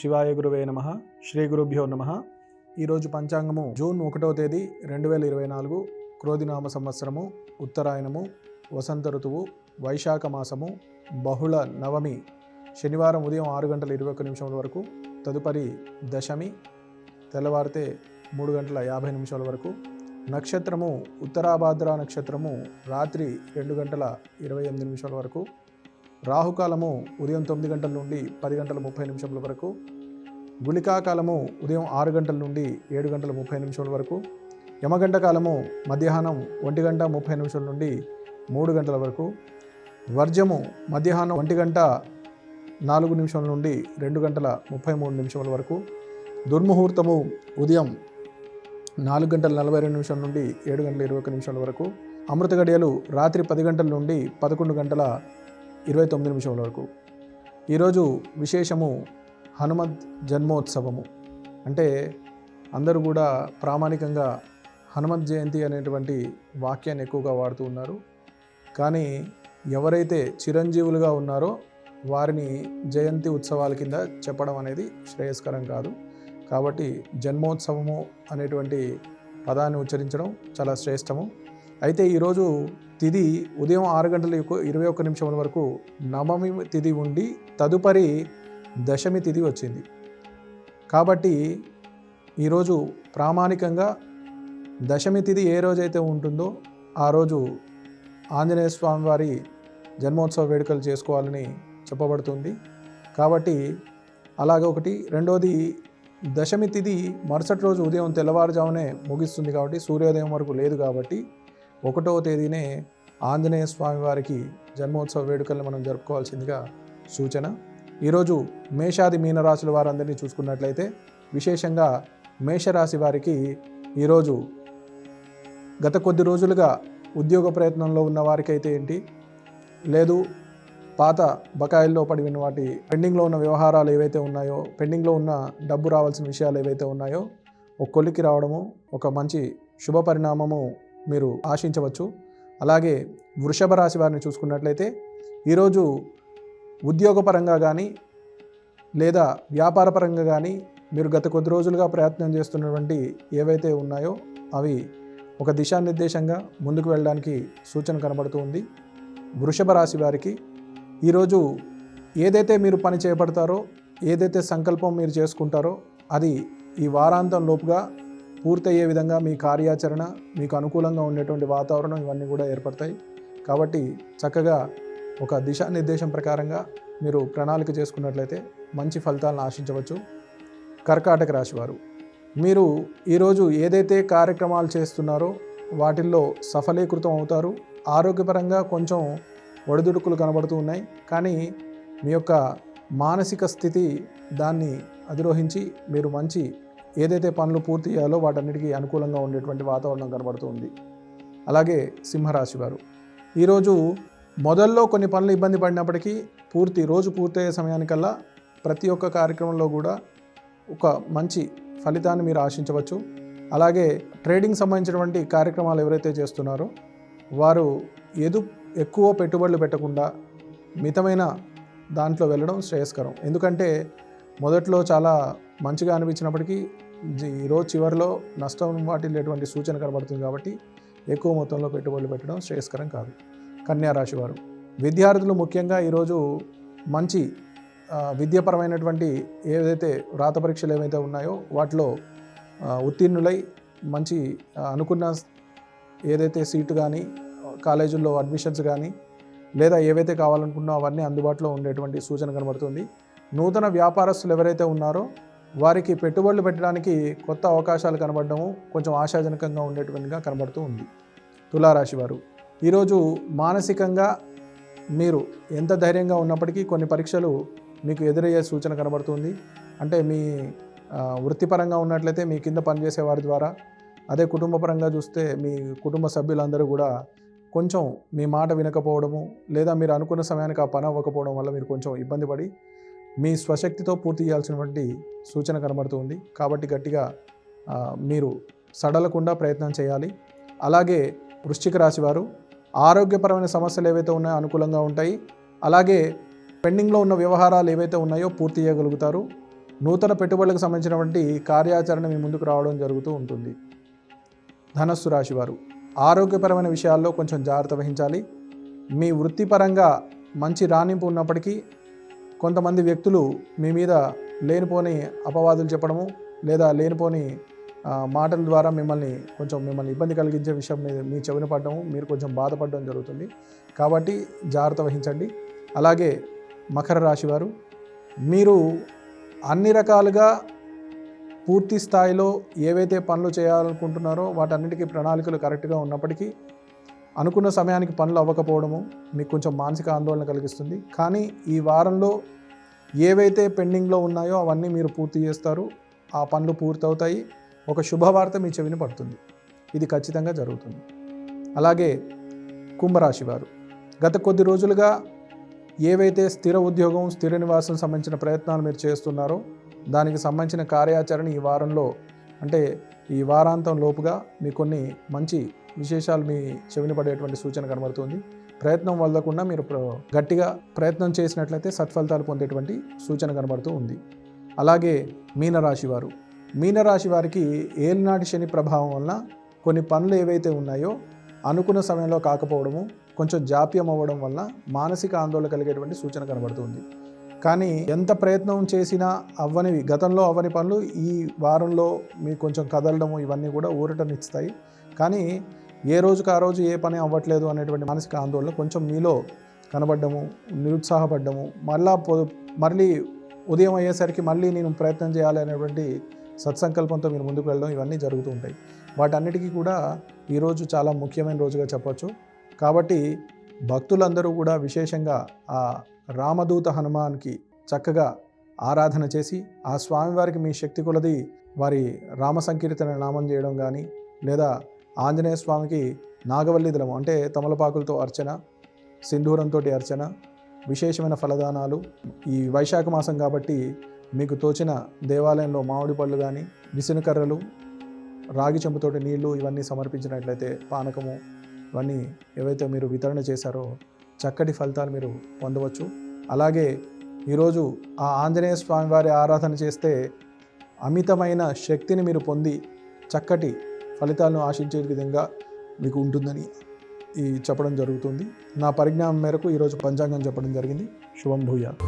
శివాయ గురువే నమః. శ్రీ గురుభ్యో నమః. ఈరోజు పంచాంగము జూన్ 1వ తేదీ 2024 క్రోధినామ సంవత్సరము, ఉత్తరాయణము, వసంత ఋతువు, వైశాఖ మాసము, బహుళ నవమి, శనివారం ఉదయం 6:21 వరకు, తదుపరి దశమి తెల్లవారితే 3:50 వరకు, నక్షత్రము ఉత్తరాభాద్ర నక్షత్రము రాత్రి 2:28 వరకు, రాహుకాలము ఉదయం 9 గంటల నుండి 10:30 వరకు, గుళికాకాలము ఉదయం 6 గంటల నుండి 7:30 వరకు, యమగంట కాలము మధ్యాహ్నం 1:30 నుండి 3 గంటల వరకు, వర్జము మధ్యాహ్నం 1:04 నుండి 2:33 వరకు, దుర్ముహూర్తము ఉదయం 4:42 నుండి 7:21 వరకు, అమృత గడియలు రాత్రి 10 గంటల నుండి 11:29 వరకు. ఈరోజు విశేషము హనుమత్ జన్మోత్సవము. అంటే అందరూ కూడా ప్రామాణికంగా హనుమత్ జయంతి అనేటువంటి వాక్యాన్ని ఎక్కువగా వాడుతూ ఉన్నారు. కానీ ఎవరైతే చిరంజీవులుగా ఉన్నారో వారిని జయంతి ఉత్సవాల కింద చెప్పడం అనేది శ్రేయస్కరం కాదు. కాబట్టి జన్మోత్సవము అనేటువంటి పదాన్ని ఉచ్చరించడం చాలా శ్రేష్టము. అయితే ఈరోజు తిథి ఉదయం 6:21 వరకు నవమి తిథి ఉండి తదుపరి దశమి తిథి వచ్చింది. కాబట్టి ఈరోజు ప్రామాణికంగా దశమి తిథి ఏ రోజైతే ఉంటుందో ఆ రోజు ఆంజనేయ స్వామి వారి జన్మోత్సవ వేడుకలు చేసుకోవాలని చెప్పబడుతుంది. కాబట్టి అలాగే ఒకటి. రెండోది, దశమి తిథి మరుసటి రోజు ఉదయం తెల్లవారుజామునే ముగిస్తుంది. కాబట్టి సూర్యోదయం వరకు లేదు. కాబట్టి 1వ తేదీనే ఆంజనేయ స్వామి వారికి జన్మోత్సవ వేడుకలను మనం జరుపుకోవాల్సిందిగా సూచన. ఈరోజు మేషాది మీనరాశుల వారందరినీ చూసుకున్నట్లయితే విశేషంగా మేషరాశి వారికి ఈరోజు గత కొద్ది రోజులుగా ఉద్యోగ ప్రయత్నంలో ఉన్న వారికైతే ఏంటి, లేదు పాత బకాయిల్లో పడి ఉన్న వాటి పెండింగ్లో ఉన్న వ్యవహారాలు ఏవైతే ఉన్నాయో, పెండింగ్లో ఉన్న డబ్బు రావాల్సిన విషయాలు ఏవైతే ఉన్నాయో ఒక కొలిక్కి రావడము, ఒక మంచి శుభ పరిణామము మీరు ఆశించవచ్చు. అలాగే వృషభ రాశి వారిని చూసుకున్నట్లయితే ఈరోజు ఉద్యోగపరంగా కానీ లేదా వ్యాపారపరంగా కానీ మీరు గత కొద్ది రోజులుగా ప్రయత్నం చేస్తున్నటువంటి ఏవైతే ఉన్నాయో అవి ఒక దిశానిర్దేశంగా ముందుకు వెళ్ళడానికి సూచన కనబడుతూ ఉంది. వృషభ రాశి వారికి ఈరోజు ఏదైతే మీరు పని చేపడతారో, ఏదైతే సంకల్పం మీరు చేసుకుంటారో అది ఈ వారాంతం లోపుగా పూర్తయ్యే విధంగా మీ కార్యాచరణ, మీకు అనుకూలంగా ఉండేటువంటి వాతావరణం ఇవన్నీ కూడా ఏర్పడతాయి. కాబట్టి చక్కగా ఒక దిశానిర్దేశం ప్రకారంగా మీరు ప్రణాళిక చేసుకున్నట్లయితే మంచి ఫలితాలను ఆశించవచ్చు. కర్కాటక రాశి వారు, మీరు ఈరోజు ఏదైతే కార్యక్రమాలు చేస్తున్నారో వాటిల్లో సఫలీకృతం అవుతారు. ఆరోగ్యపరంగా కొంచెం ఒడిదుడుకులు కనబడుతూ ఉన్నాయి. కానీ మీ యొక్క మానసిక స్థితి దాన్ని అధిరోహించి మీరు మంచి ఏదైతే పనులు పూర్తి చేయాలో వాటన్నిటికీ అనుకూలంగా ఉండేటువంటి వాతావరణం కనబడుతుంది. అలాగే సింహరాశి వారు, ఈరోజు మొదల్లో కొన్ని పనులు ఇబ్బంది పడినప్పటికీ రోజు పూర్తయ్యే సమయానికల్లా ప్రతి ఒక్క కార్యక్రమంలో కూడా ఒక మంచి ఫలితాన్ని మీరు ఆశించవచ్చు. అలాగే ట్రేడింగ్ సంబంధించినటువంటి కార్యక్రమాలు ఎవరైతే చేస్తున్నారో వారు ఎక్కువ పెట్టుబడులు పెట్టకుండా మితమైన దాంట్లో వెళ్ళడం శ్రేయస్కరం. ఎందుకంటే మొదట్లో చాలా మంచిగా అనిపించినప్పటికీ ఈరోజు చివరిలో నష్టం వాటిల్లేటువంటి సూచన కనబడుతుంది. కాబట్టి ఎక్కువ మొత్తంలో పెట్టుబడులు పెట్టడం శ్రేయస్కరం కాదు. కన్యా రాశి వారు, విద్యార్థులు ముఖ్యంగా ఈరోజు మంచి విద్యాపరమైనటువంటి ఏదైతే వ్రాత పరీక్షలు ఏవైతే ఉన్నాయో వాటిలో ఉత్తీర్ణులై మంచి అనుకున్న ఏదైతే సీటు కానీ, కాలేజీల్లో అడ్మిషన్స్ కానీ లేదా ఏవైతే కావాలనుకున్నా అవన్నీ అందుబాటులో ఉండేటువంటి సూచన కనబడుతుంది. నూతన వ్యాపారస్తులు ఎవరైతే ఉన్నారో వారికి పెట్టుబడులు పెట్టడానికి కొత్త అవకాశాలు కనబడడము కొంచెం ఆశాజనకంగా ఉండేటువంటిగా కనబడుతూ ఉంది. తులారాశి వారు, ఈరోజు మానసికంగా మీరు ఎంత ధైర్యంగా ఉన్నప్పటికీ కొన్ని పరీక్షలు మీకు ఎదురయ్యే సూచన కనబడుతుంది. అంటే మీ వృత్తిపరంగా ఉన్నట్లయితే మీ కింద పనిచేసే వారి ద్వారా, అదే కుటుంబపరంగా చూస్తే మీ కుటుంబ సభ్యులందరూ కూడా కొంచెం మీ మాట వినకపోవడము లేదా మీరు అనుకున్న సమయానికి ఆ పని అవ్వకపోవడం వల్ల మీరు కొంచెం ఇబ్బంది పడి మీ స్వశక్తితో పూర్తి చేయాల్సినటువంటి సూచన కనబడుతుంది. కాబట్టి గట్టిగా మీరు సడలకుండా ప్రయత్నం చేయాలి. అలాగే వృశ్చిక రాశి వారు, ఆరోగ్యపరమైన సమస్యలు ఏవైతే ఉన్నాయో అనుకూలంగా ఉంటాయి. అలాగే పెండింగ్లో ఉన్న వ్యవహారాలు ఏవైతే ఉన్నాయో పూర్తి చేయగలుగుతారు. నూతన పెట్టుబడులకు సంబంధించినటువంటి కార్యాచరణ మీ ముందుకు రావడం జరుగుతూ ఉంటుంది. ధనస్సు రాశి వారు ఆరోగ్యపరమైన విషయాల్లో కొంచెం జాగ్రత్త వహించాలి. మీ వృత్తిపరంగా మంచి రాణింపు ఉన్నప్పటికీ కొంతమంది వ్యక్తులు మీ మీద లేనిపోని అపవాదులు చెప్పడము లేదా లేనిపోని మాటల ద్వారా మిమ్మల్ని ఇబ్బంది కలిగించే విషయం మీద మీ చెవిన పడడము, మీరు కొంచెం బాధపడడం జరుగుతుంది. కాబట్టి జాగ్రత్త వహించండి. అలాగే మకర రాశి వారు మీరు అన్ని రకాలుగా పూర్తి స్థాయిలో ఏవైతే పనులు చేయాలనుకుంటున్నారో వాటన్నిటికీ ప్రణాళికలు కరెక్ట్గా ఉన్నప్పటికీ అనుకున్న సమయానికి పనులు అవ్వకపోవడము మీకు కొంచెం మానసిక ఆందోళన కలిగిస్తుంది. కానీ ఈ వారంలో ఏవైతే పెండింగ్లో ఉన్నాయో అవన్నీ మీరు పూర్తి చేస్తారు. ఆ పనులు పూర్తవుతాయి. ఒక శుభవార్త మీ చెవిని పడుతుంది. ఇది ఖచ్చితంగా జరుగుతుంది. అలాగే కుంభరాశి వారు గత కొద్ది రోజులుగా ఏవైతే స్థిర ఉద్యోగం, స్థిర నివాసం సంబంధించిన ప్రయత్నాలు మీరు చేస్తున్నారో దానికి సంబంధించిన కార్యాచరణ ఈ వారంలో అంటే ఈ వారాంతం లోపుగా మీకు కొన్ని మంచి విశేషాలు మీ చెవిన పడేటువంటి సూచన కనబడుతుంది. ప్రయత్నం వదలకుండా మీరు గట్టిగా ప్రయత్నం చేసినట్లయితే సత్ఫలితాలు పొందేటువంటి సూచన కనబడుతూ ఉంది. అలాగే మీనరాశి వారికి ఏలినాటి శని ప్రభావం వలన కొన్ని పనులు ఏవైతే ఉన్నాయో అనుకున్న సమయంలో కాకపోవడము, కొంచెం జాప్యం అవ్వడం వల్ల మానసిక ఆందోళన కలిగేటువంటి సూచన కనబడుతుంది. కానీ ఎంత ప్రయత్నం చేసినా గతంలో అవ్వని పనులు ఈ వారంలో మీకు కొంచెం కదలడము ఇవన్నీ కూడా ఊరటనిస్తాయి. కానీ ఏ రోజుకు ఆ రోజు ఏ పని అవ్వట్లేదు అనేటువంటి మానసిక ఆందోళన కొంచెం మీలో కనబడ్డము, నిరుత్సాహపడ్డము, మళ్ళీ ఉదయం అయ్యేసరికి మళ్ళీ నేను ప్రయత్నం చేయాలి అనేటువంటి సత్సంకల్పంతో మీరు ముందుకు వెళ్ళడం ఇవన్నీ జరుగుతూ ఉంటాయి. వాటన్నిటికీ కూడా ఈరోజు చాలా ముఖ్యమైన రోజుగా చెప్పచ్చు. కాబట్టి భక్తులందరూ కూడా విశేషంగా ఆ రామదూత హనుమాన్కి చక్కగా ఆరాధన చేసి ఆ స్వామివారికి మీ శక్తి కొలది వారి రామ సంకీర్తన నామం చేయడం కానీ లేదా ఆంజనేయ స్వామికి నాగవల్లి దళము అంటే తమలపాకులతో అర్చన, సింధూరంతో అర్చన, విశేషమైన ఫలదానాలు. ఈ వైశాఖ మాసం కాబట్టి మీకు తోచిన దేవాలయంలో మామిడి పళ్ళు కానీ, విసునకర్రలు, రాగి చెంబుతోటి నీళ్లు ఇవన్నీ సమర్పించినట్లయితే పానకము ఇవన్నీ ఏవైతే మీరు వితరణ చేశారో చక్కటి ఫలితాలు మీరు పొందవచ్చు. అలాగే ఈరోజు ఆ ఆంజనేయ స్వామి వారి ఆరాధన చేస్తే అమితమైన శక్తిని మీరు పొంది చక్కటి ఫలితాలను ఆశించే విధంగా మీకు ఉంటుందని చెప్పడం జరుగుతుంది. నా పరిజ్ఞానం మేరకు ఈరోజు పంచాంగం చెప్పడం జరిగింది. శుభం భూయాత్.